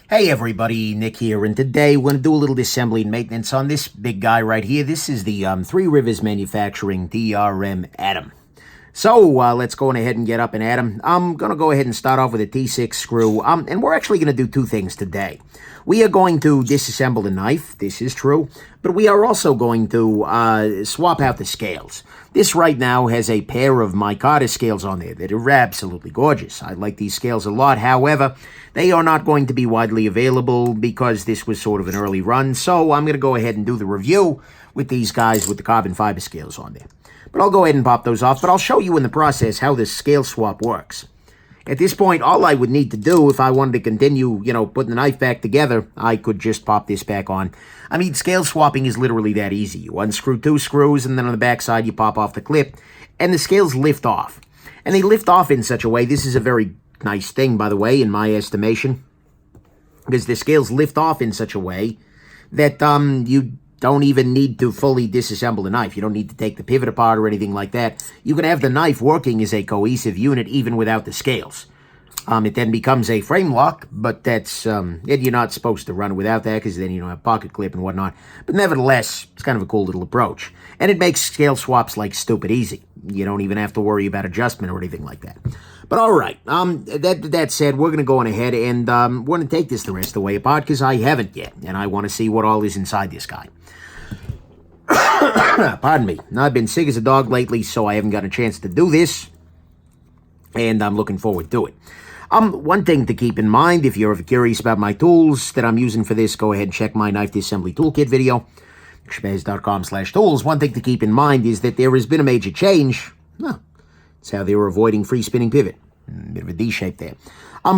Hey everybody, Nick here, and today we're going to do a little disassembly and maintenance on this big guy right here. This is the Three Rivers Manufacturing TRM Atom. So let's go ahead and get up and at 'em. I'm going to go ahead and start off with a T6 screw, and we're actually going to do two things today. We are going to disassemble the knife, this is true, but we are also going to swap out the scales. This right now has a pair of micarta scales on there that are absolutely gorgeous. I like these scales a lot. However, they are not going to be widely available because this was sort of an early run. So I'm going to go ahead and do the review with these guys with the carbon fiber scales on there. But I'll go ahead and pop those off. But I'll show you in the process how this scale swap works. At this point, all I would need to do if I wanted to continue, putting the knife back together, I could just pop this back on. I mean, scale swapping is literally that easy. You unscrew two screws, and then on the back side, you pop off the clip, and the scales lift off. And they lift off in such a way, this is a very nice thing, by the way, in my estimation, because the scales lift off in such a way that you don't even need to fully disassemble the knife. You don't need to take the pivot apart or anything like that. You can have the knife working as a cohesive unit even without the scales. It then becomes a frame lock, but that's you're not supposed to run without that because then you don't have pocket clip and whatnot. But nevertheless, it's kind of a cool little approach. And it makes scale swaps like stupid easy. You don't even have to worry about adjustment or anything like that. But all right, that said, we're going to go on ahead and we're going to take this the rest of the way apart because I haven't yet. And I want to see what all is inside this guy. Pardon me. I've been sick as a dog lately, so I haven't got a chance to do this. And I'm looking forward to it. One thing to keep in mind, if you're ever curious about my tools that I'm using for this, go ahead and check my knife disassembly toolkit video, shabazz.com/tools. One thing to keep in mind is that there has been a major change. It's how they were avoiding free spinning pivot. Bit of a D shape there.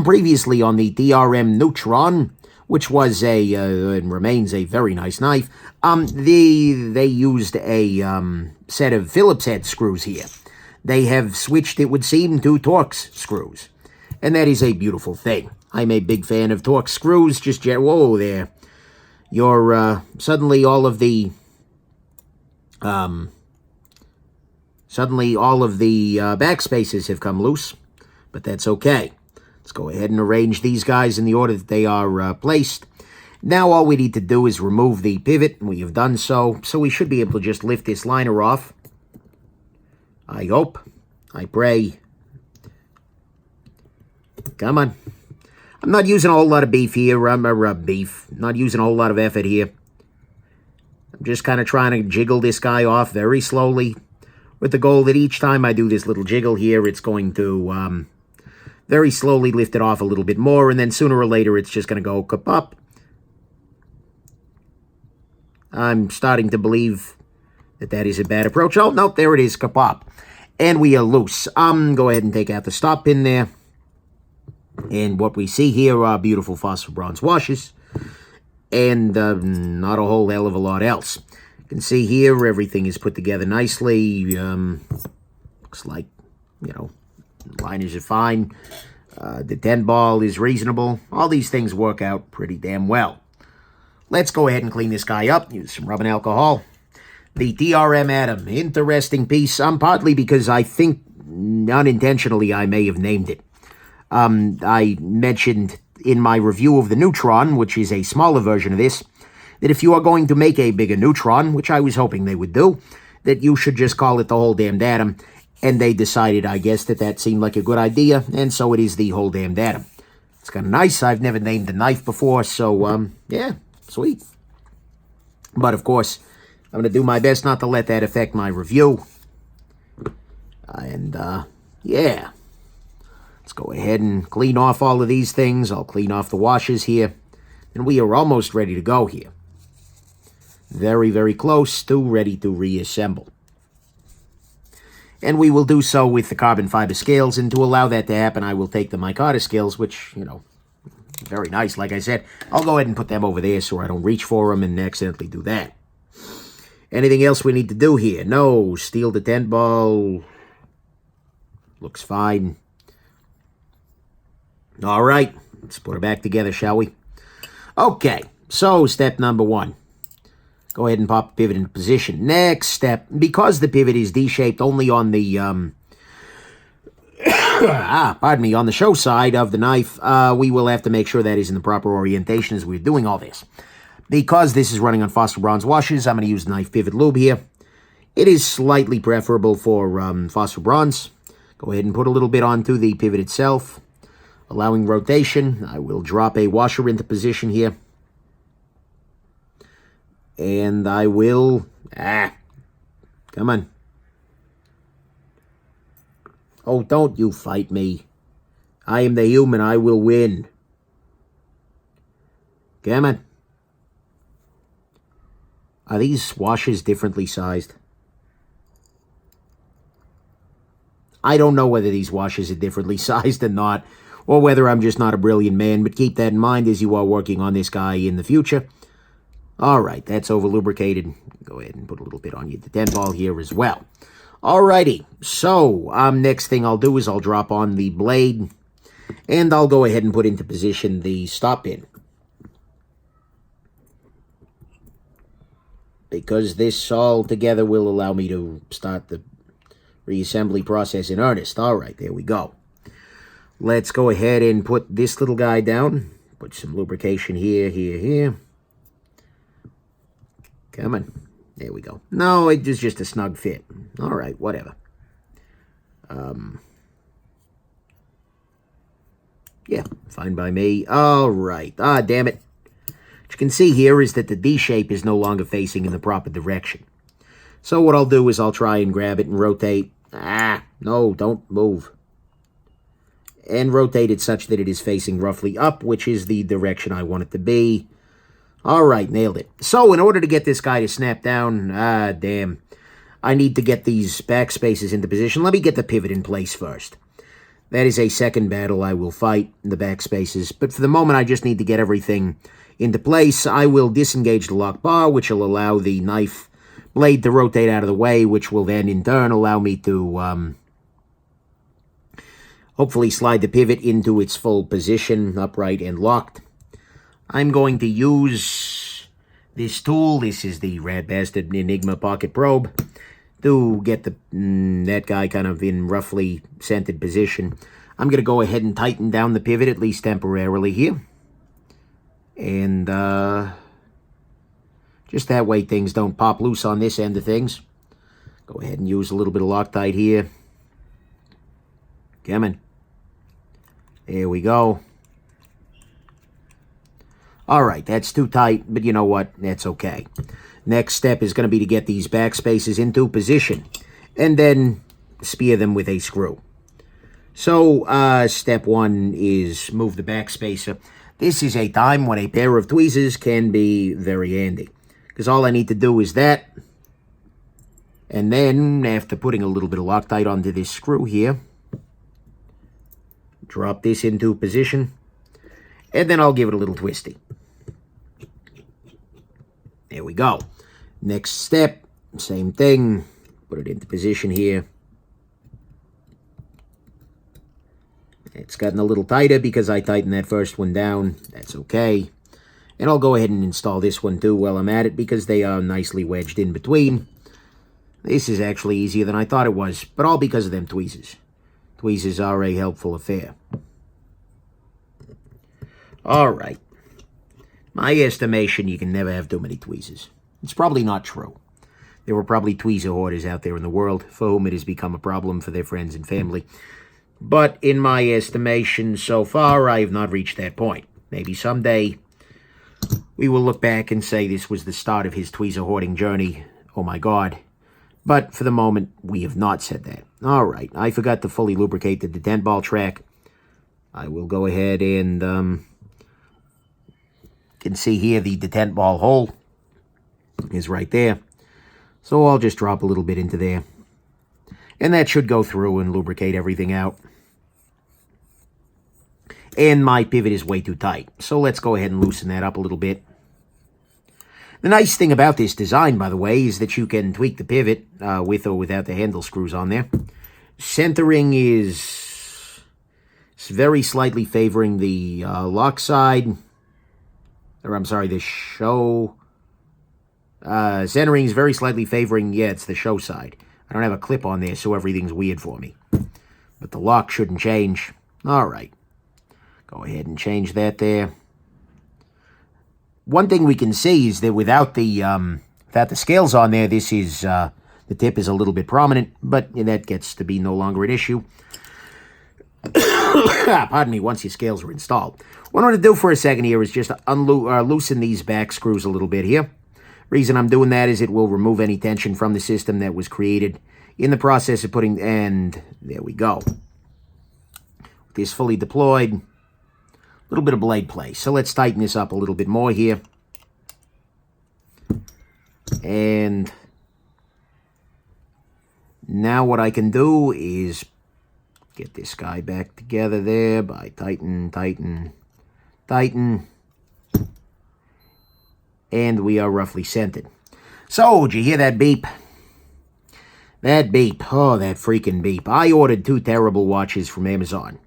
Previously on the TRM Neutron, which was and remains a very nice knife, they used a set of Phillips head screws here. They have switched, it would seem, to Torx screws. And that is a beautiful thing. I'm a big fan of Torx screws. Whoa there. You're, suddenly all of the back spaces have come loose. But that's okay. Let's go ahead and arrange these guys in the order that they are placed. Now all we need to do is remove the pivot, and we have done so. So we should be able to just lift this liner off. I hope. I pray. Come on. I'm not using a whole lot of beef here. I'm not using a whole lot of effort here. I'm just kind of trying to jiggle this guy off very slowly with the goal that each time I do this little jiggle here, it's going to very slowly lift it off a little bit more, and then sooner or later it's just going to go up. I'm starting to believe that is a bad approach. Oh, no, there it is, kapop. And we are loose. Go ahead and take out the stop pin there. And what we see here are beautiful phosphor bronze washes. And not a whole hell of a lot else. You can see here everything is put together nicely. Looks like, liners are fine. The 10 ball is reasonable. All these things work out pretty damn well. Let's go ahead and clean this guy up. Use some rubbing alcohol. The TRM Atom, interesting piece. Partly because I think unintentionally I may have named it. I mentioned in my review of the Neutron, which is a smaller version of this, that if you are going to make a bigger Neutron, which I was hoping they would do, that you should just call it the whole damned Atom. And they decided, I guess, that seemed like a good idea, and so it is the whole damned Atom. It's kind of nice. I've never named the knife before, so, yeah, sweet. But, of course, I'm going to do my best not to let that affect my review. Yeah. Let's go ahead and clean off all of these things. I'll clean off the washers here. And we are almost ready to go here. Very, very close to ready to reassemble. And we will do so with the carbon fiber scales. And to allow that to happen, I will take the micarta scales, which, very nice, like I said. I'll go ahead and put them over there so I don't reach for them and accidentally do that. Anything else we need to do here? No. Steel the 10 ball. Looks fine. All right. Let's put it back together, shall we? Okay. So, step number 1. Go ahead and pop the pivot into position. Next step, because the pivot is D-shaped only on the Pardon me, on the show side of the knife, we will have to make sure that is in the proper orientation as we're doing all this. Because this is running on phosphor bronze washes, I'm going to use knife pivot lube here. It is slightly preferable for phosphor bronze. Go ahead and put a little bit onto the pivot itself. Allowing rotation, I will drop a washer into position here. And I will... come on. Oh, don't you fight me. I am the human, I will win. Come on. Are these washers differently sized? I don't know whether these washers are differently sized or not, or whether I'm just not a brilliant man, but keep that in mind as you are working on this guy in the future. Alright, that's over lubricated. Go ahead and put a little bit on your detent ball here as well. Alrighty, so next thing I'll do is I'll drop on the blade, and I'll go ahead and put into position the stop pin. Because this all together will allow me to start the reassembly process in earnest. Alright, there we go. Let's go ahead and put this little guy down. Put some lubrication here, here. Come on. There we go. No, it was just a snug fit. Alright, whatever. Yeah, fine by me. Alright. Damn it. What you can see here is that the D shape is no longer facing in the proper direction. So what I'll do is I'll try and grab it and rotate. No, don't move. And rotate it such that it is facing roughly up, which is the direction I want it to be. Alright, nailed it. So, in order to get this guy to snap down, damn, I need to get these backspaces into position. Let me get the pivot in place first. That is a second battle I will fight, the backspaces. But for the moment, I just need to get everything into place. I will disengage the lock bar, which will allow the knife blade to rotate out of the way, which will then, in turn, allow me to hopefully slide the pivot into its full position, upright and locked. I'm going to use this tool. This is the Rad Bastard Enigma Pocket Probe to get that guy kind of in roughly centered position. I'm going to go ahead and tighten down the pivot, at least temporarily here. And just that way things don't pop loose on this end of things. Go ahead and use a little bit of Loctite here. Come on. There we go. Alright, that's too tight, but you know what? That's okay. Next step is going to be to get these backspaces into position, and then spear them with a screw. So, step one is move the backspacer. This is a time when a pair of tweezers can be very handy, because all I need to do is that, and then, after putting a little bit of Loctite onto this screw here, drop this into position, and then I'll give it a little twisty. There we go. Next step, same thing. Put it into position here. It's gotten a little tighter because I tightened that first one down. That's okay. And I'll go ahead and install this one too while I'm at it because they are nicely wedged in between. This is actually easier than I thought it was, but all because of them tweezers. Tweezers are a helpful affair. Alright. My estimation, you can never have too many tweezers. It's probably not true. There were probably tweezer hoarders out there in the world for whom it has become a problem for their friends and family. But in my estimation, so far, I have not reached that point. Maybe someday we will look back and say this was the start of his tweezer hoarding journey. Oh my God. But for the moment, we have not said that. Alright, I forgot to fully lubricate the detent ball track. I will go ahead and... You can see here the detent ball hole is right there. So I'll just drop a little bit into there. And that should go through and lubricate everything out. And my pivot is way too tight. So let's go ahead and loosen that up a little bit. The nice thing about this design, by the way, is that you can tweak the pivot with or without the handle screws on there. Centering is very slightly favoring the lock side. Or I'm sorry, the show. Centering is very slightly favoring, yeah, it's the show side. I don't have a clip on there, so everything's weird for me. But the lock shouldn't change. All right. Go ahead and change that there. One thing we can see is that without the scales on there, this is the tip is a little bit prominent, but that gets to be no longer an issue. Pardon me, once your scales are installed. What I'm going to do for a second here is just loosen these back screws a little bit here. Reason I'm doing that is it will remove any tension from the system that was created in the process of putting, and there we go. With this fully deployed, a little bit of blade play. So let's tighten this up a little bit more here. And now what I can do is get this guy back together there by tighten. And we are roughly centered. So, did you hear that beep? That beep. Oh, that freaking beep. I ordered 2 terrible watches from Amazon.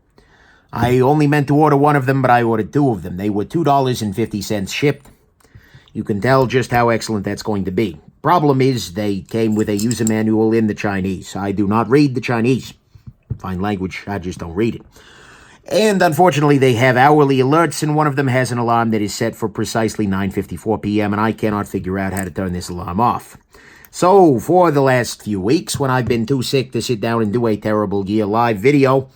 I only meant to order one of them, but I ordered 2 of them. They were $2.50 shipped. You can tell just how excellent that's going to be. Problem is, they came with a user manual in the Chinese. I do not read the Chinese. Fine language, I just don't read it. And unfortunately, they have hourly alerts, and one of them has an alarm that is set for precisely 9:54 p.m., and I cannot figure out how to turn this alarm off. So, for the last few weeks, when I've been too sick to sit down and do a Terrible Gear live video,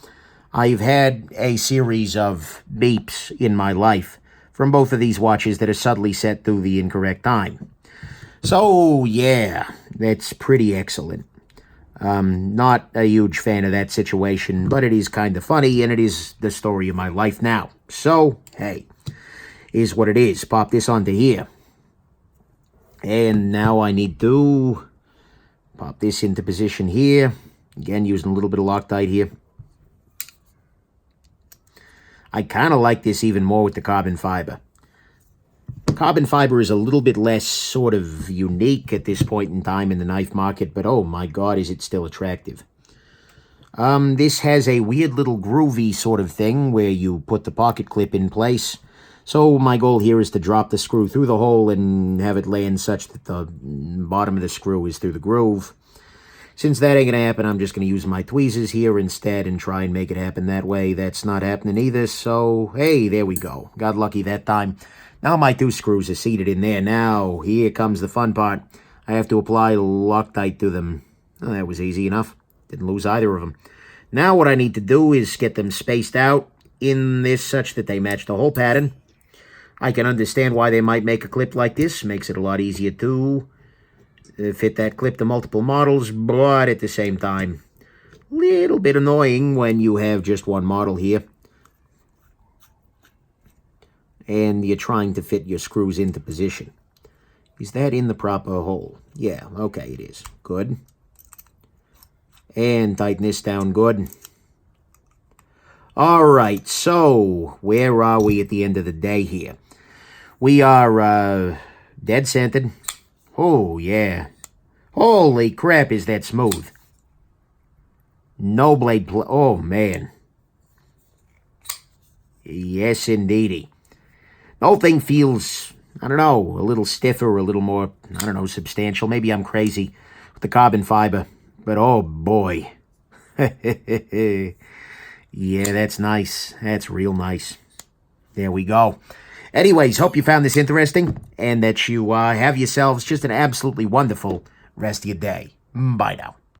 I've had a series of beeps in my life from both of these watches that are subtly set to the incorrect time. So, yeah, that's pretty excellent. Not a huge fan of that situation, but it is kind of funny, and it is the story of my life now. So, hey, is what it is. Pop this onto here. And now I need to pop this into position here. Again, using a little bit of Loctite here. I kind of like this even more with the carbon fiber. Carbon fiber is a little bit less sort of unique at this point in time in the knife market, but oh my god, is it still attractive. This has a weird little groovy sort of thing where you put the pocket clip in place. So my goal here is to drop the screw through the hole and have it land such that the bottom of the screw is through the groove. Since that ain't going to happen, I'm just going to use my tweezers here instead and try and make it happen that way. That's not happening either, so hey, there we go. Got lucky that time. Now my 2 screws are seated in there. Now, here comes the fun part. I have to apply Loctite to them. Oh, that was easy enough. Didn't lose either of them. Now what I need to do is get them spaced out in this such that they match the hole pattern. I can understand why they might make a clip like this. Makes it a lot easier to fit that clip to multiple models, but at the same time, a little bit annoying when you have just one model here. And you're trying to fit your screws into position. Is that in the proper hole? Yeah, okay, it is. Good. And tighten this down good. All right, so where are we at the end of the day here? We are dead centered. Oh, yeah. Holy crap, is that smooth. No blade oh, man. Yes, indeedy. The whole thing feels, I don't know, a little stiffer, a little more, I don't know, substantial. Maybe I'm crazy with the carbon fiber, but oh boy. Yeah, that's nice. That's real nice. There we go. Anyways, hope you found this interesting and that you have yourselves just an absolutely wonderful rest of your day. Bye now.